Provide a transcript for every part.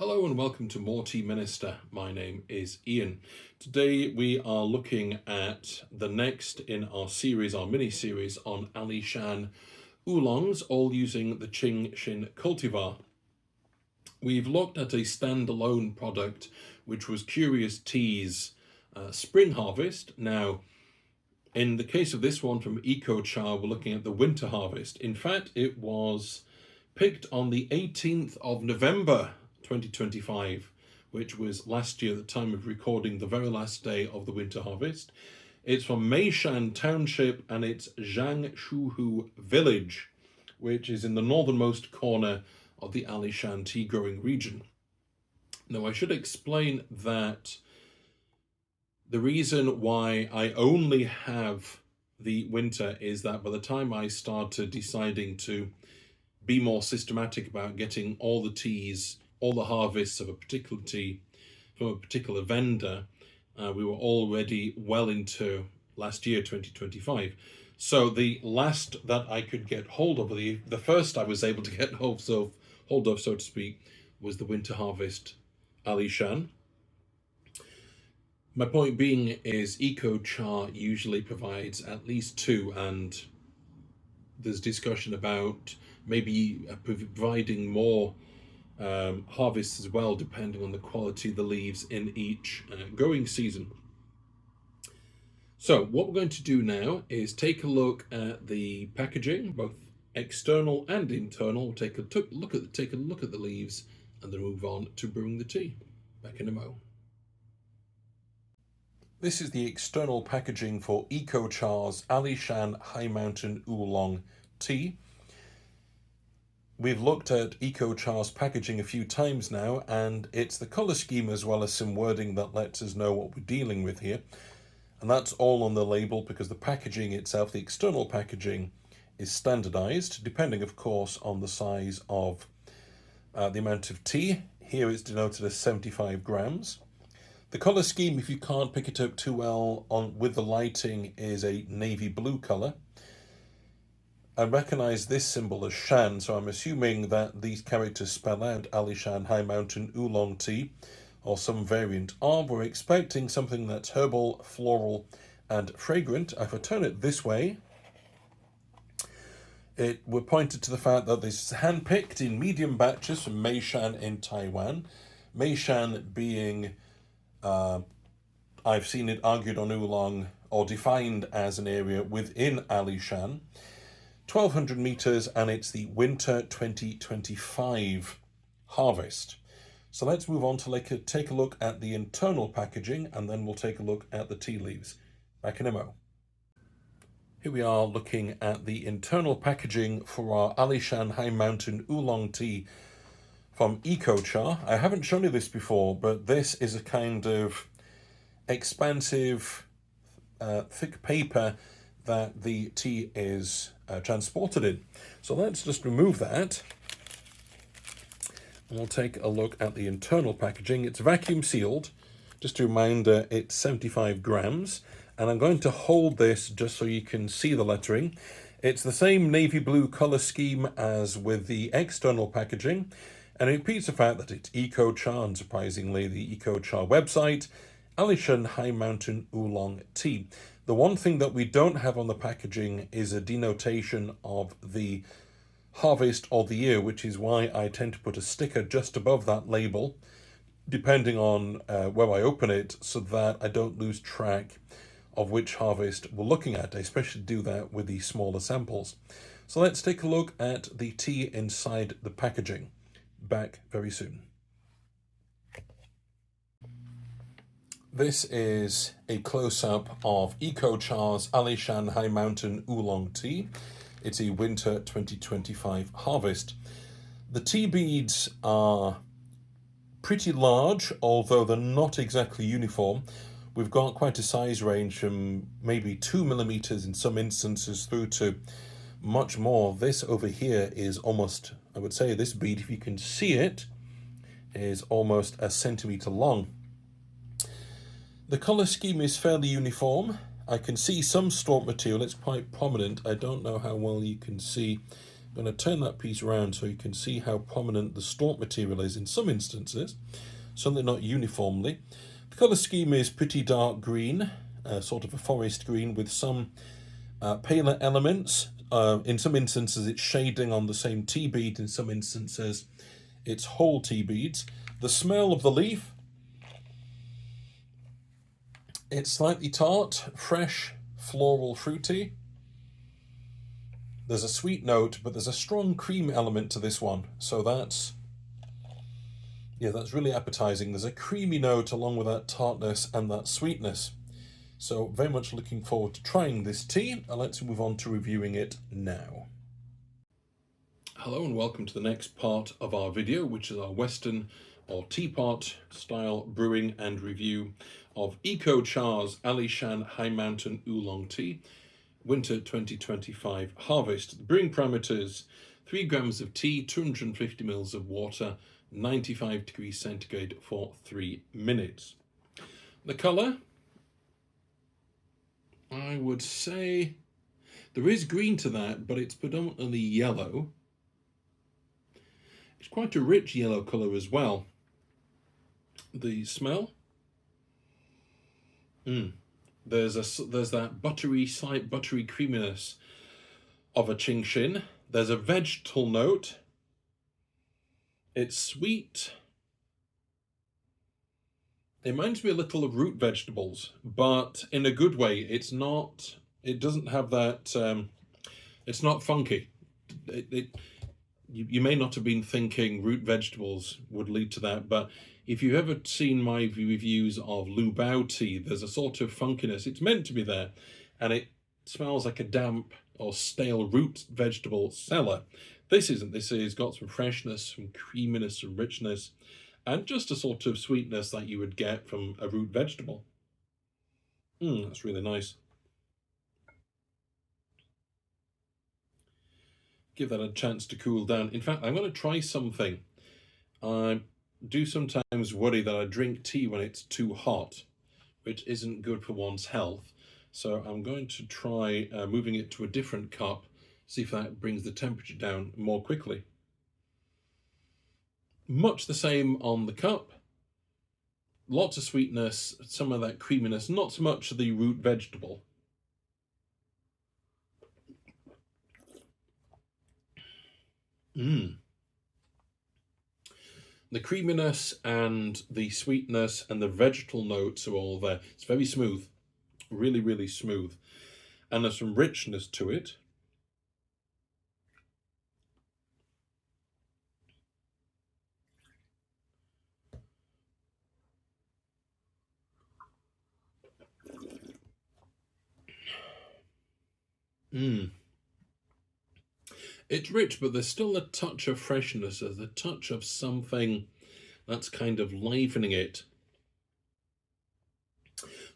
Hello and welcome to More Tea Minister. My name is Ian. Today we are looking at the next in our series, our mini-series on Alishan Oolongs, all using the Qing Xin cultivar. We've looked at a standalone product, which was Curious Tea's spring harvest. Now, in the case of this one from EcoChar, we're looking at the winter harvest. In fact, it was picked on the 18th of November 2025, which was last year at the time of recording, the very last day of the winter harvest. It's from Meishan Township and it's Zhangshuhu Village, which is in the northernmost corner of the Alishan tea growing region. Now, I should explain that the reason why I only have the winter is that by the time I started deciding to be more systematic about getting all the teas, all the harvests of a particular tea from a particular vendor, we were already well into last year, 2025. So the last that I could get hold of, the first I was able to get hold of, so to speak, was the winter harvest Alishan. My point being is EcoChar usually provides at least two, and there's discussion about maybe providing more harvests as well, depending on the quality of the leaves in each growing season. So what we're going to do now is take a look at the packaging, both external and internal. We'll take a look at the leaves and then move on to brewing the tea. Back in a mo. This is the external packaging for EcoChar's Alishan High Mountain Oolong tea. We've looked at EcoChar's packaging a few times now, and it's the colour scheme as well as some wording that lets us know what we're dealing with here. And that's all on the label because the packaging itself, the external packaging, is standardised, depending, of course, on the size of the amount of tea. Here it's denoted as 75 grams. The colour scheme, if you can't pick it up too well with the lighting, is a navy blue colour. I recognise this symbol as Shan, so I'm assuming that these characters spell out Alishan High Mountain Oolong tea, or some variant of. We're expecting something that's herbal, floral, and fragrant. If I turn it this way, we're pointed to the fact that this is hand-picked in medium batches from Meishan in Taiwan. Meishan being, I've seen it argued on Oolong, or defined as an area within Alishan. 1,200 meters, and it's the winter 2025 harvest. So let's move on to take a look at the internal packaging, and then we'll take a look at the tea leaves. Back in a mo. Here we are looking at the internal packaging for our Alishan High Mountain Oolong tea from EcoChar. I haven't shown you this before, but this is a kind of expansive, thick paper that the tea is transported in. So let's just remove that. And we'll take a look at the internal packaging. It's vacuum sealed. Just a reminder, it's 75 grams. And I'm going to hold this just so you can see the lettering. It's the same navy blue colour scheme as with the external packaging. And it repeats the fact that it's EcoChar, and surprisingly, the EcoChar website, Alishan High Mountain Oolong tea. The one thing that we don't have on the packaging is a denotation of the harvest or the year, which is why I tend to put a sticker just above that label, depending on where I open it, so that I don't lose track of which harvest we're looking at. I especially do that with the smaller samples. So let's take a look at the tea inside the packaging. Back very soon. This is a close-up of EcoChar's Alishan High Mountain Oolong tea. It's a winter 2025 harvest. The tea beads are pretty large, although they're not exactly uniform. We've got quite a size range from maybe 2 millimeters in some instances through to much more. This over here is almost, I would say this bead, if you can see it, is almost a centimeter long. The colour scheme is fairly uniform. I can see some stalk material, it's quite prominent. I don't know how well you can see I'm going to turn that piece around so you can see how prominent the stalk material is in some instances, certainly not uniformly. The colour scheme is pretty dark green, sort of a forest green with some paler elements. In some instances it's shading on the same tea bead, in some instances it's whole tea beads. The smell of the leaf, it's slightly tart, fresh, floral, fruity. There's a sweet note, but there's a strong cream element to this one, so that's really appetizing. There's a creamy note along with that tartness and that sweetness. So very much looking forward to trying this tea, and let's move on to reviewing it now. Hello and welcome to the next part of our video, which is our Western or Teapot style brewing and review of Eco Char's Alishan High Mountain Oolong Tea, Winter 2025 harvest. The brewing parameters: 3 grams of tea, 250 mils of water, 95 degrees centigrade for 3 minutes. The colour, I would say there is green to that, but it's predominantly yellow. It's quite a rich yellow colour as well. The smell, there's that buttery, slight buttery creaminess of a Qing Xin. There's a vegetal note. It's sweet. It reminds me a little of root vegetables, but in a good way. It doesn't have that, it's not funky. You may not have been thinking root vegetables would lead to that, but if you've ever seen my reviews of Lu Bao tea, there's a sort of funkiness. It's meant to be there, and it smells like a damp or stale root vegetable cellar. This isn't. This has got some freshness, some creaminess, some richness, and just a sort of sweetness that you would get from a root vegetable. That's really nice. Give that a chance to cool down. In fact, I'm going to try something. I do sometimes worry that I drink tea when it's too hot, which isn't good for one's health. So I'm going to try moving it to a different cup, see if that brings the temperature down more quickly. Much the same on the cup. Lots of sweetness, some of that creaminess, not so much the root vegetable. The creaminess and the sweetness and the vegetal notes are all there. It's very smooth, really, really smooth. And there's some richness to it. It's rich, but there's still a touch of freshness. There's a touch of something that's kind of livening it.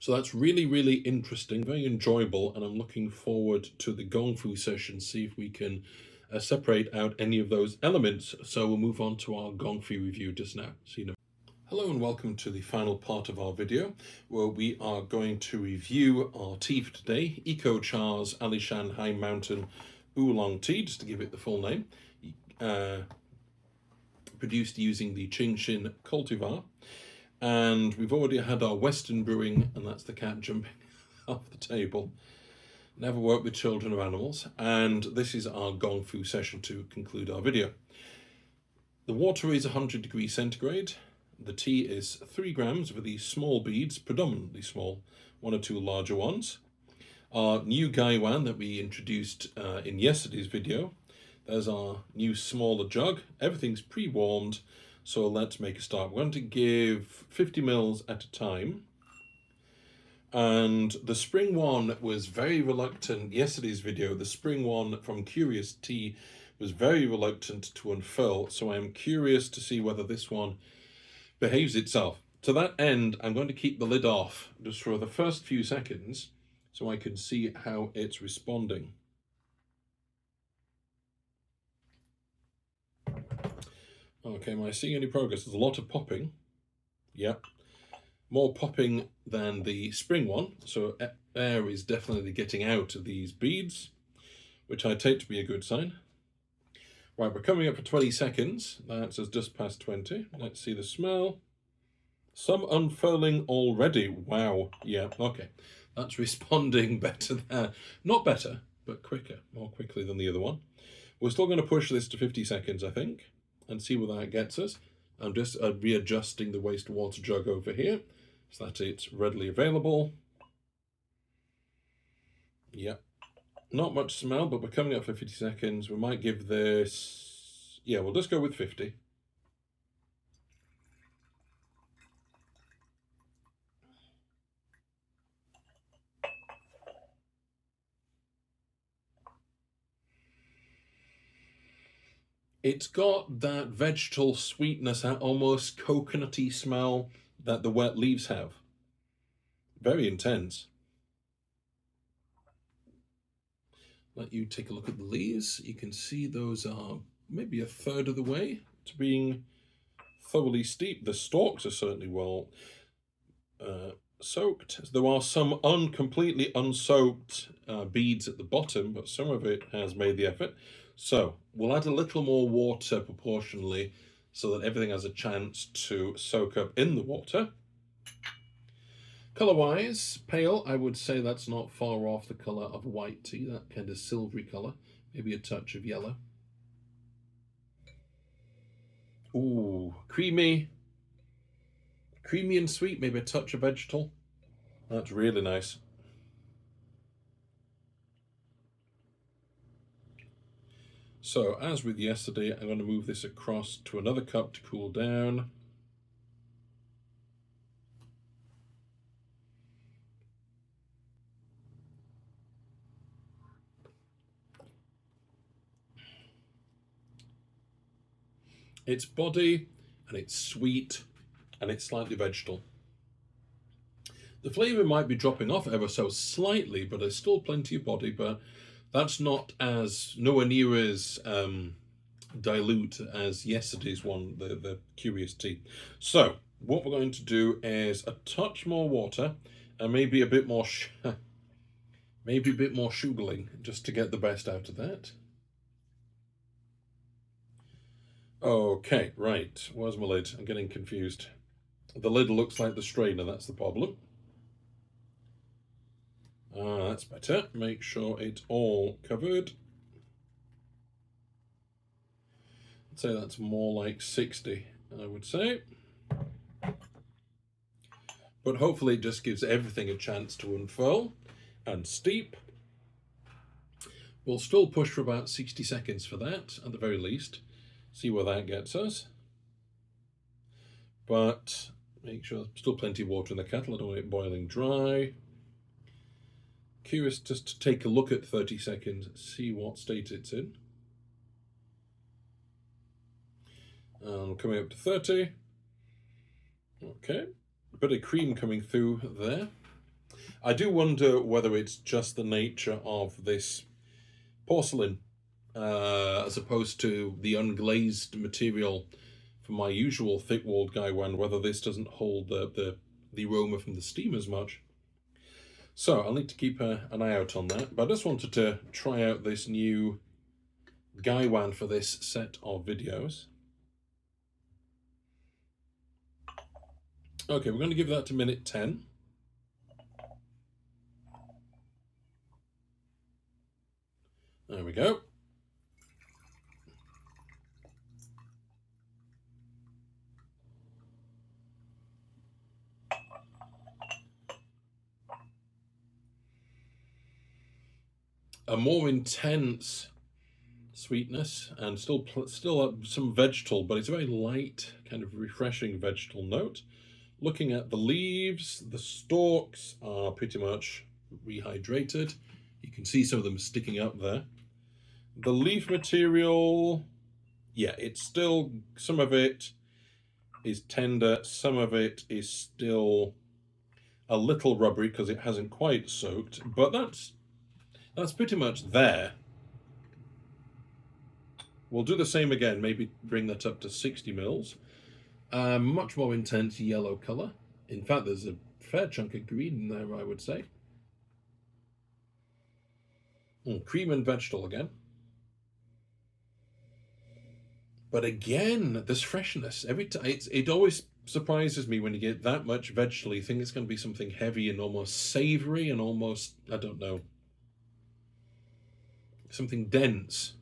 So that's really, really interesting, very enjoyable, and I'm looking forward to the Gongfu session, see if we can separate out any of those elements. So we'll move on to our Gongfu review just now. See you now. Hello and welcome to the final part of our video, where we are going to review our tea for today, Eco Char's Alishan High Mountain Oolong Tea, just to give it the full name, produced using the Qing Xin cultivar. And we've already had our Western brewing, and that's the cat jumping off the table. Never work with children or animals. And this is our Gongfu session to conclude our video. The water is 100 degrees centigrade. The tea is 3 grams with these small beads, predominantly small, 1 or 2 larger ones. Our new gaiwan that we introduced in yesterday's video. There's our new smaller jug. Everything's pre-warmed, so let's make a start. We're going to give 50 mils at a time. And the spring one was very reluctant. Yesterday's video, the spring one from Curious Tea was very reluctant to unfurl, so I'm curious to see whether this one behaves itself. To that end, I'm going to keep the lid off just for the first few seconds so I can see how it's responding. Okay, am I seeing any progress? There's a lot of popping. Yep. More popping than the spring one, so air is definitely getting out of these beads, which I take to be a good sign. Right, we're coming up for 20 seconds. That's just past 20. Let's see the smell. Some unfurling already. Wow. Yeah, okay. That's responding better than... Not better, but quicker. More quickly than the other one. We're still going to push this to 50 seconds, I think, and see where that gets us. I'm just readjusting the wastewater jug over here so that it's readily available. Yep. Not much smell, but we're coming up for 50 seconds. We might give this... Yeah, we'll just go with 50. It's got that vegetal sweetness, that almost coconutty smell that the wet leaves have. Very intense. Let you take a look at the leaves. You can see those are maybe a third of the way to being thoroughly steeped. The stalks are certainly well soaked. There are some completely unsoaked beads at the bottom, but some of it has made the effort. So we'll add a little more water proportionally so that everything has a chance to soak up in the water. Colour-wise, pale, I would say that's not far off the colour of white tea, that kind of silvery colour, maybe a touch of yellow. Ooh, creamy and sweet, maybe a touch of vegetal. That's really nice. So, as with yesterday, I'm going to move this across to another cup to cool down. It's body, and it's sweet, and it's slightly vegetal. The flavour might be dropping off ever so slightly, but there's still plenty of body, but that's not nowhere near as dilute as yesterday's one, the Curious Tea. So what we're going to do is a touch more water and maybe a bit more sugarling just to get the best out of that. Okay, right. Where's my lid? I'm getting confused. The lid looks like the strainer, that's the problem. That's better. Make sure it's all covered. I'd say that's more like 60, I would say. But hopefully it just gives everything a chance to unfurl and steep. We'll still push for about 60 seconds for that, at the very least. See where that gets us. But make sure there's still plenty of water in the kettle. I don't want it boiling dry. Curious just to take a look at 30 seconds, see what state it's in. And coming up to 30. Okay, a bit of cream coming through there. I do wonder whether it's just the nature of this porcelain as opposed to the unglazed material from my usual thick-walled gaiwan, whether this doesn't hold the aroma from the steam as much. So I'll need to keep an eye out on that, but I just wanted to try out this new gaiwan for this set of videos. Okay, we're going to give that to minute 10. There we go. A more intense sweetness and still some vegetal, but it's a very light, kind of refreshing vegetal note. Looking at the leaves, the stalks are pretty much rehydrated. You can see some of them sticking up there. The leaf material, yeah, it's still, some of it is tender, some of it is still a little rubbery because it hasn't quite soaked, but that's pretty much there. We'll do the same again, maybe bring that up to 60 mils. Much more intense yellow colour. In fact, there's a fair chunk of green in there, I would say. Cream and vegetal again. But again, this freshness, every time, it always surprises me when you get that much vegetable. You think it's going to be something heavy and almost savory and almost, I don't know, something dense,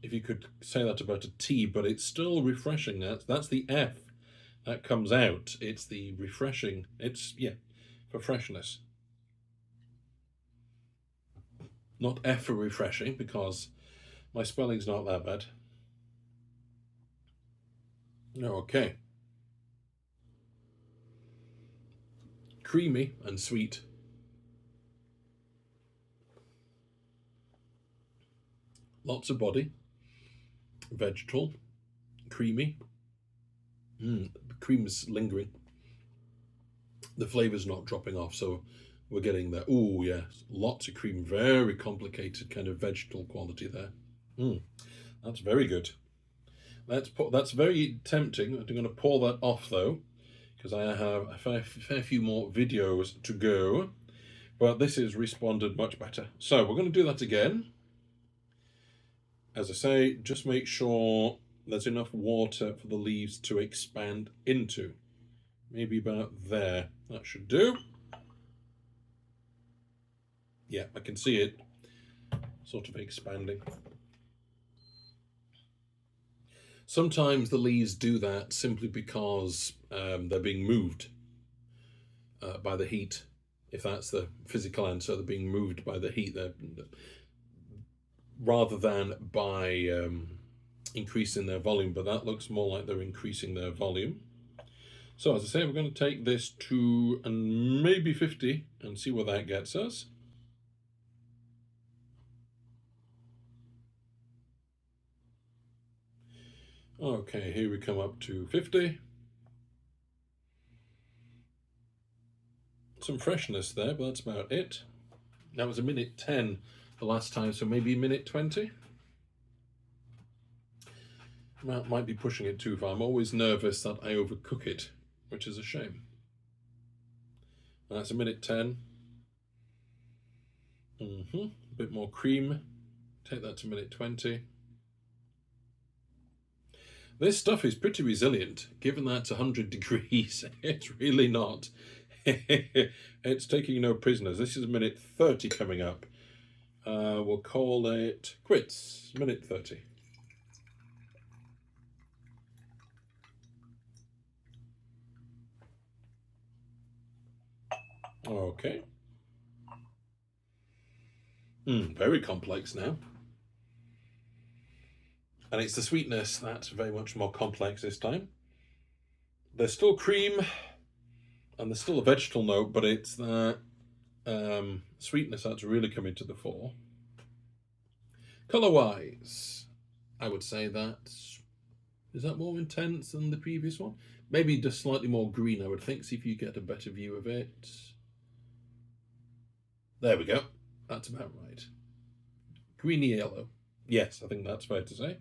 if you could say that about a tea, but it's still refreshing. That's the F that comes out. It's the refreshing. It's, yeah, for freshness. Not F for refreshing, because my spelling's not that bad. Okay. Creamy and sweet. Lots of body. Vegetal. Creamy. The cream's lingering. The flavour's not dropping off, so we're getting there. Oh, yeah. Lots of cream. Very complicated kind of vegetal quality there. That's very good. That's very tempting. I'm going to pour that off, though, because I have a fair few more videos to go. But this has responded much better. So we're going to do that again. As I say, just make sure there's enough water for the leaves to expand into. Maybe about there. That should do. Yeah, I can see it sort of expanding. Sometimes the leaves do that simply because they're being moved by the heat. If that's the physical answer, they're being moved by the heat rather than by increasing their volume, but that looks more like they're increasing their volume. So as I say, we're going to take this to maybe 50 and see where that gets us. Okay, here we come up to 50. Some freshness there, but that's about it. That was a minute 10 the last time, so maybe a minute 20. Might be pushing it too far. I'm always nervous that I overcook it, which is a shame. That's a minute 10. A bit more cream. Take that to minute 20. This stuff is pretty resilient, given that it's 100 degrees. It's really not. It's taking no prisoners. This is a minute 30 coming up. We'll call it quits. Minute 30. Okay. Very complex now. And it's the sweetness that's very much more complex this time. There's still cream, and there's still a vegetal note, but it's that sweetness that's really coming to the fore. Colour-wise, I would say is that more intense than the previous one? Maybe just slightly more green, I would think. See if you get a better view of it. There we go. That's about right. Greeny yellow. Yes, I think that's fair to say.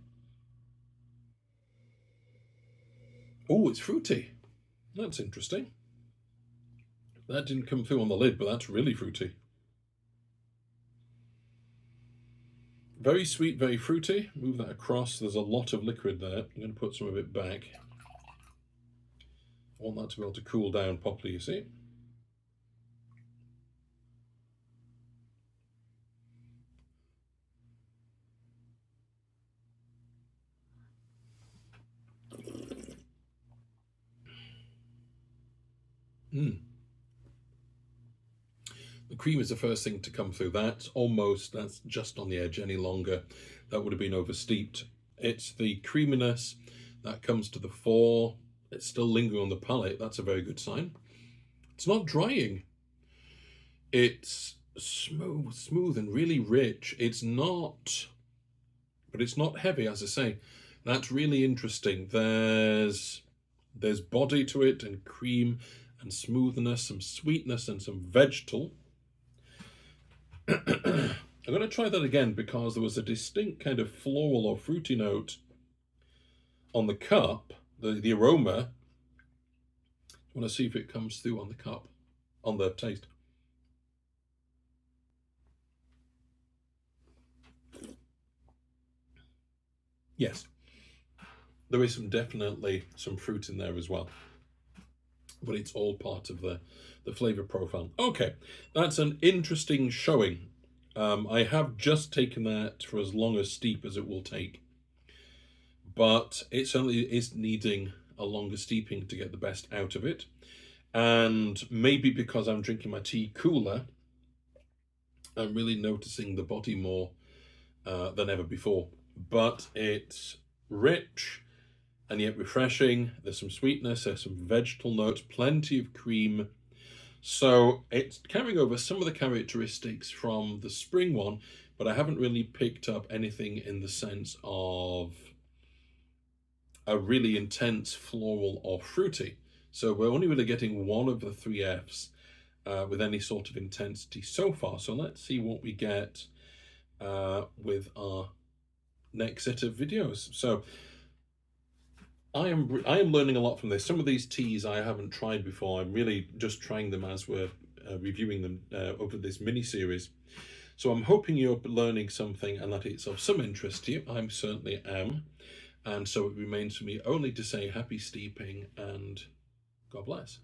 Oh, it's fruity. That's interesting. That didn't come through on the lid, but that's really fruity. Very sweet, very fruity. Move that across. There's a lot of liquid there. I'm going to put some of it back. I want that to be able to cool down properly, you see. The cream is the first thing to come through. That's just on the edge. Any longer, that would have been oversteeped. It's the creaminess that comes to the fore. It's still lingering on the palate. That's a very good sign. It's not drying. It's smooth and really rich. It's not heavy, as I say. That's really interesting. There's body to it, and cream and smoothness, some sweetness and some vegetal. I'm going to try that again because there was a distinct kind of floral or fruity note on the cup, the aroma. I want to see if it comes through on the cup, on the taste. Yes. there is definitely some fruit in there as well, but it's all part of the flavor profile. Okay, that's an interesting showing. I have just taken that for as long as steep as it will take, but it certainly is needing a longer steeping to get the best out of it. And maybe because I'm drinking my tea cooler, I'm really noticing the body more than ever before. But it's rich and yet refreshing. There's some sweetness, there's some vegetal notes, plenty of cream. So it's carrying over some of the characteristics from the spring one, but I haven't really picked up anything in the sense of a really intense floral or fruity. So we're only really getting one of the three Fs with any sort of intensity so far. So let's see what we get with our next set of videos. So I am learning a lot from this. Some of these teas I haven't tried before. I'm really just trying them as we're reviewing them over this mini series. So I'm hoping you're learning something and that it's of some interest to you. I certainly am. And so it remains for me only to say happy steeping and God bless.